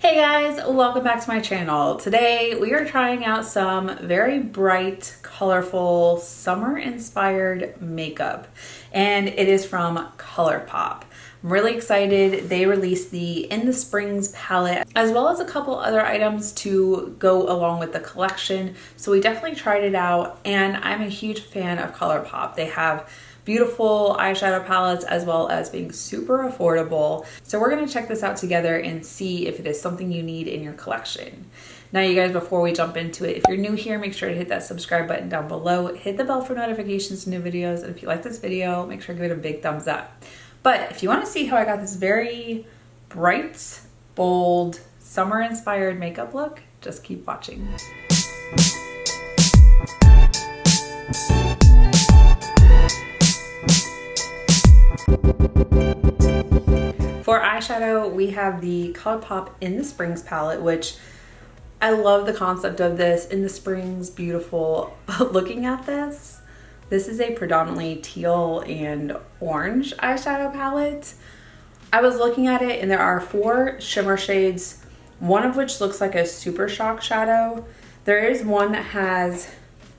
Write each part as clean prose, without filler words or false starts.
Hey guys, welcome back to my channel. Today we are trying out some very bright, colorful, summer-inspired makeup, and it is from ColourPop. I'm really excited. They released the In the Springs palette, as well as a couple other items to go along with the collection. So we definitely tried it out, and I'm a huge fan of ColourPop. They have beautiful eyeshadow palettes as well as being super affordable. So we're gonna check this out together and see if it is something you need in your collection. Now you guys, before we jump into it, if you're new here, make sure to hit that subscribe button down below, hit the bell for notifications to new videos, and if you like this video, make sure to give it a big thumbs up. But if you wanna see how I got this very bright, bold, summer-inspired makeup look, just keep watching. For eyeshadow, we have the ColourPop In the Springs palette, which I love the concept of this. In the Springs, beautiful. But looking at this is a predominantly teal and orange eyeshadow palette. I was looking at it and there are 4 shimmer shades, one of which looks like a Super Shock shadow. There is one that has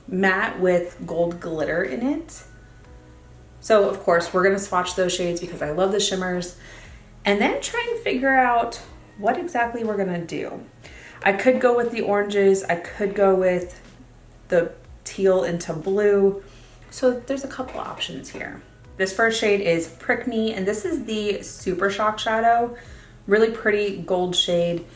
matte with gold glitter in it. So of course we're gonna swatch those shades because I love the shimmers, and then try and figure out what exactly we're gonna do. I could go with the oranges, I could go with the teal into blue. So there's a couple options here. This first shade is Prick Me, and this is the Super Shock shadow. Really pretty gold shade.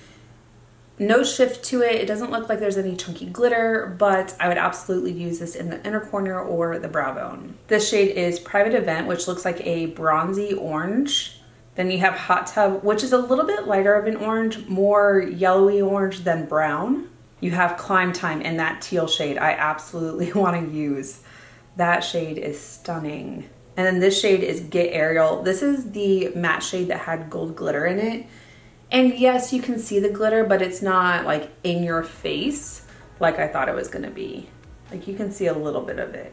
No shift to it. It doesn't look like there's any chunky glitter, but I would absolutely use this in the inner corner or the brow bone. This shade is Private Event, which looks like a bronzy orange. Then you have Hot Tub, which is a little bit lighter of an orange, more yellowy orange than brown. You have Climb Time in that teal shade. I absolutely want to use. That shade is stunning. And then this shade is Get Aerial. This is the matte shade that had gold glitter in it. And yes, you can see the glitter, but it's not like in your face like I thought it was gonna be. Like you can see a little bit of it.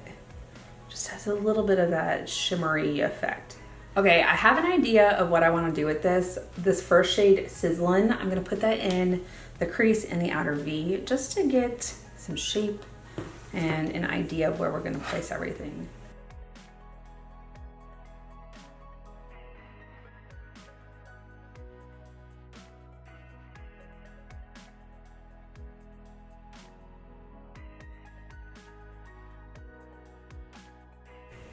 Just has a little bit of that shimmery effect. Okay, I have an idea of what I wanna do with this. This first shade, Sizzlin', I'm gonna put that in the crease and the outer V just to get some shape and an idea of where we're gonna place everything.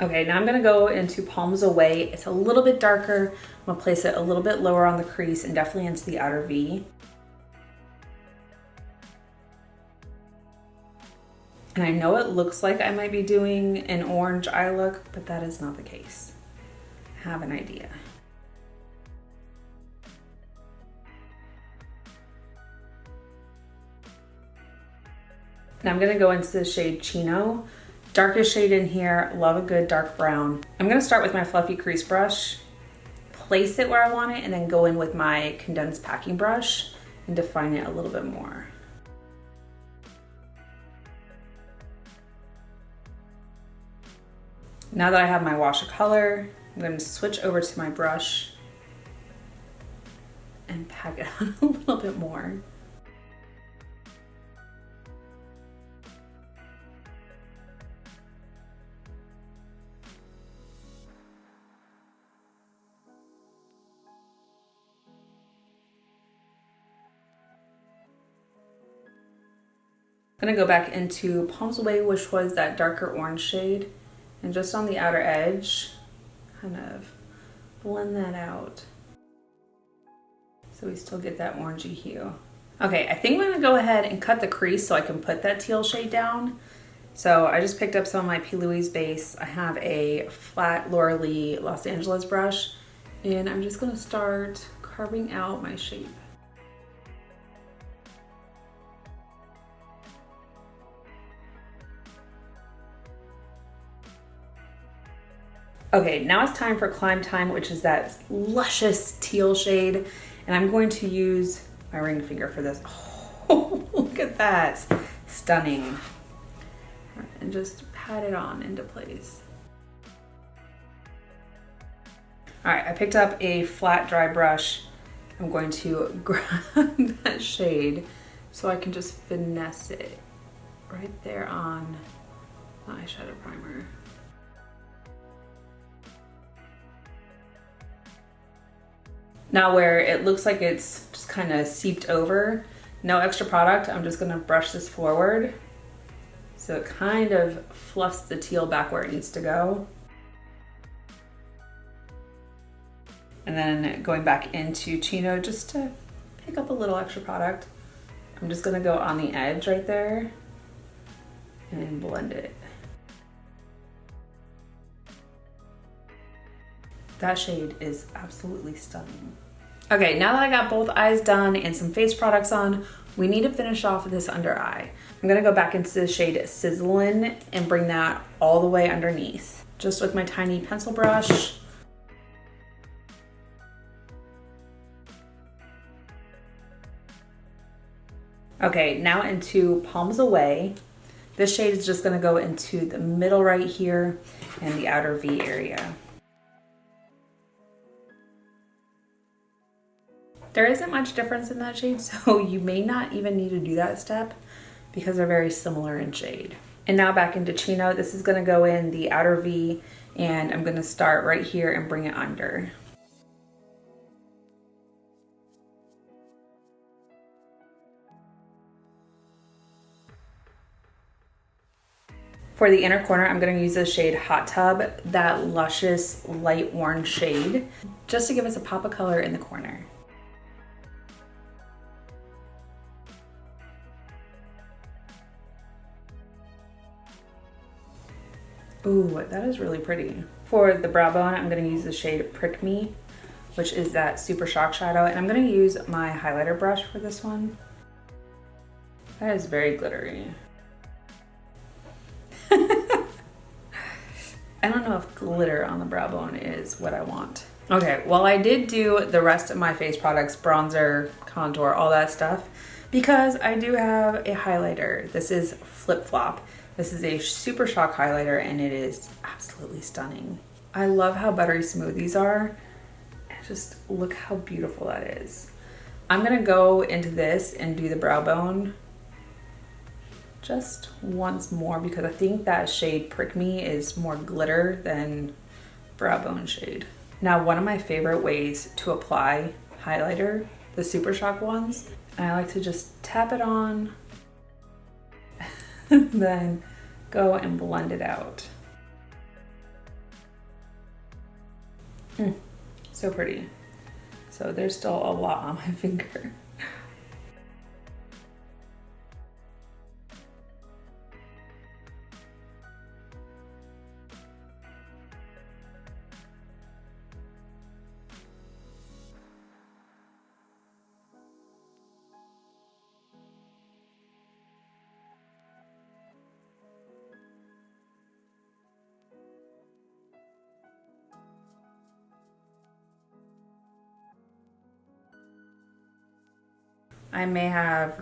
Okay, now I'm gonna go into Palms Away. It's a little bit darker. I'm gonna place it a little bit lower on the crease and definitely into the outer V. And I know it looks like I might be doing an orange eye look, but that is not the case. I have an idea. Now I'm gonna go into the shade Chino. Darkest shade in here, love a good dark brown. I'm gonna start with my fluffy crease brush, place it where I want it, and then go in with my condensed packing brush and define it a little bit more. Now that I have my wash of color, I'm gonna switch over to my brush and pack it on a little bit more. I'm gonna go back into Palms Away, which was that darker orange shade, and just on the outer edge, kind of blend that out so we still get that orangey hue. Okay, I think I'm gonna go ahead and cut the crease so I can put that teal shade down. So I just picked up some of my P. Louise base. I have a flat Laura Lee Los Angeles brush, and I'm just gonna start carving out my shape. Okay, now it's time for Climb Time, which is that luscious teal shade. And I'm going to use my ring finger for this. Oh, look at that. Stunning. And just pat it on into place. All right, I picked up a flat dry brush I'm going to grab that shade so I can just finesse it right there on the eyeshadow primer. Now where it looks like it's just kind of seeped over, no extra product, I'm just gonna brush this forward so it kind of fluffs the teal back where it needs to go. And then going back into Chino just to pick up a little extra product. I'm just gonna go on the edge right there and blend it. That shade is absolutely stunning. Okay, now that I got both eyes done and some face products on, we need to finish off with this under eye. I'm gonna go back into the shade Sizzlin' and bring that all the way underneath. Just with my tiny pencil brush. Okay, now into Palms Away. This shade is just gonna go into the middle right here and the outer V area. There isn't much difference in that shade, so you may not even need to do that step because they're very similar in shade. And now back into Chino. This is gonna go in the outer V and I'm gonna start right here and bring it under. For the inner corner, I'm gonna use the shade Hot Tub, that luscious light orange shade, just to give us a pop of color in the corner. Ooh, that is really pretty. For the brow bone, I'm gonna use the shade Prick Me, which is that Super Shock shadow, and I'm gonna use my highlighter brush for this one. That is very glittery. I don't know if glitter on the brow bone is what I want. Okay, well I did do the rest of my face products, bronzer, contour, all that stuff, because I do have a highlighter. This is Flip Flop. This is a Super Shock highlighter and it is absolutely stunning. I love how buttery smooth these are. And just look how beautiful that is. I'm gonna go into this and do the brow bone just once more because I think that shade Prick Me is more glitter than brow bone shade. Now, one of my favorite ways to apply highlighter, the Super Shock ones, I like to just tap it on then go and blend it out. So pretty. So there's still a lot on my finger. I may have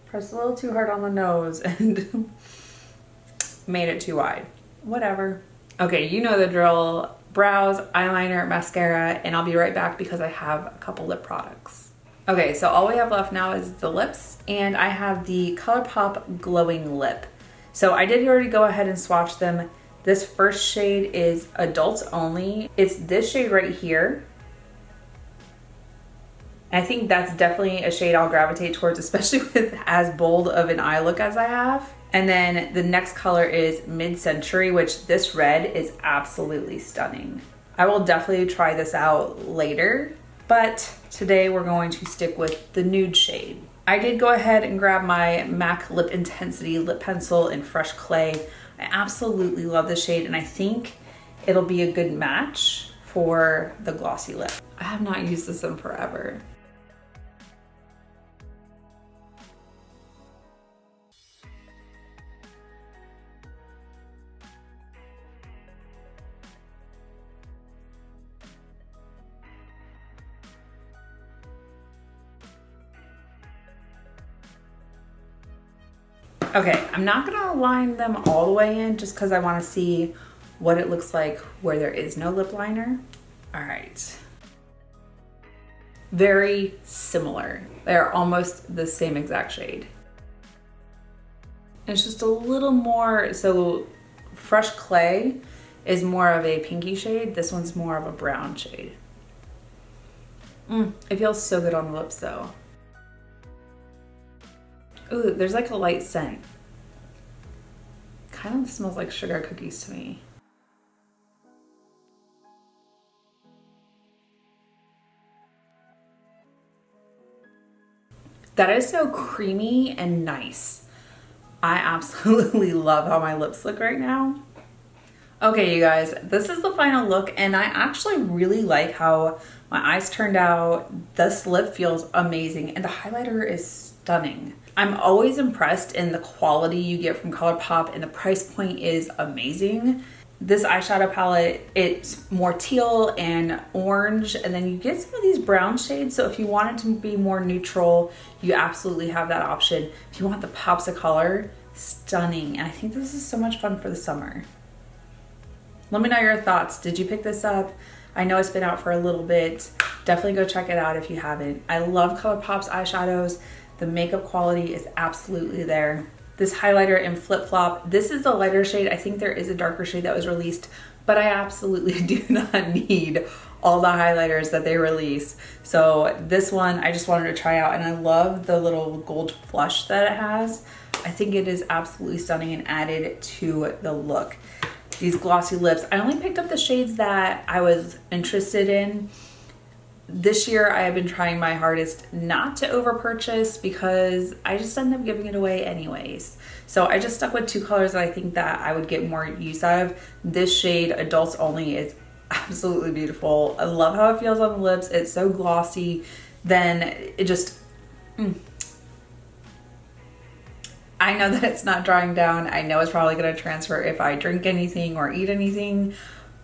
pressed a little too hard on the nose and made it too wide. Whatever. Okay, you know the drill. Brows, eyeliner, mascara, and I'll be right back because I have a couple lip products. Okay, so all we have left now is the lips, and I have the ColourPop Glowing Lip. So I did already go ahead and swatch them. This first shade is Adults Only. It's this shade right here. I think that's definitely a shade I'll gravitate towards, especially with as bold of an eye look as I have. And then the next color is Mid-Century, which this red is absolutely stunning. I will definitely try this out later, but today we're going to stick with the nude shade. I did go ahead and grab my MAC Lip Intensity lip pencil in Fresh Clay. I absolutely love this shade, and I think it'll be a good match for the glossy lip. I have not used this in forever. Okay, I'm not gonna line them all the way in just because I want to see what it looks like where there is no lip liner. All right. very similar. They're almost the same exact shade. It's just a little more, so Fresh Clay is more of a pinky shade. This one's more of a brown shade. It feels so good on the lips though. Ooh, there's like a light scent. Kind of smells like sugar cookies to me. That is so creamy and nice. I absolutely love how my lips look right now. Okay, you guys, this is the final look, and I actually really like how my eyes turned out. This lip feels amazing, and the highlighter is stunning. I'm always impressed in the quality you get from ColourPop, and the price point is amazing. This eyeshadow palette, it's more teal and orange, and then you get some of these brown shades. So if you want it to be more neutral, you absolutely have that option. If you want the pops of color, stunning. And I think this is so much fun for the summer. Let me know your thoughts. Did you pick this up? I know it's been out for a little bit. Definitely go check it out if you haven't. I love ColourPop's eyeshadows. The makeup quality is absolutely there. This highlighter in Flip Flop, this is the lighter shade. I think there is a darker shade that was released, but I absolutely do not need all the highlighters that they release. So this one I just wanted to try out, and I love the little gold flush that it has. I think it is absolutely stunning and added to the look. These glossy lips, I only picked up the shades that I was interested in. This year I have been trying my hardest not to over purchase because I just end up giving it away anyways. So I just stuck with 2 colors that I think that I would get more use out of. This shade, Adults Only, is absolutely beautiful. I love how it feels on the lips. It's so glossy. Then it just, I know that it's not drying down. I know it's probably gonna transfer if I drink anything or eat anything,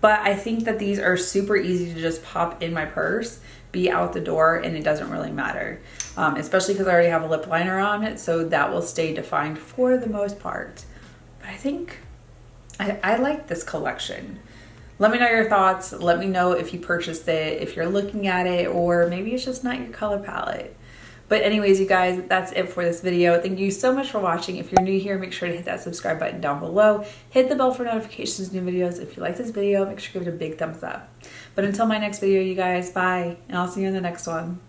but I think that these are super easy to just pop in my purse, be out the door, and it doesn't really matter. Especially because I already have a lip liner on it, so that will stay defined for the most part. But I think I like this collection. Let me know your thoughts. Let me know if you purchased it, if you're looking at it, or maybe it's just not your color palette. But anyways, you guys, that's it for this video. Thank you so much for watching. If you're new here, make sure to hit that subscribe button down below. Hit the bell for notifications, new videos. If you like this video, make sure to give it a big thumbs up. But until my next video, you guys, bye. And I'll see you in the next one.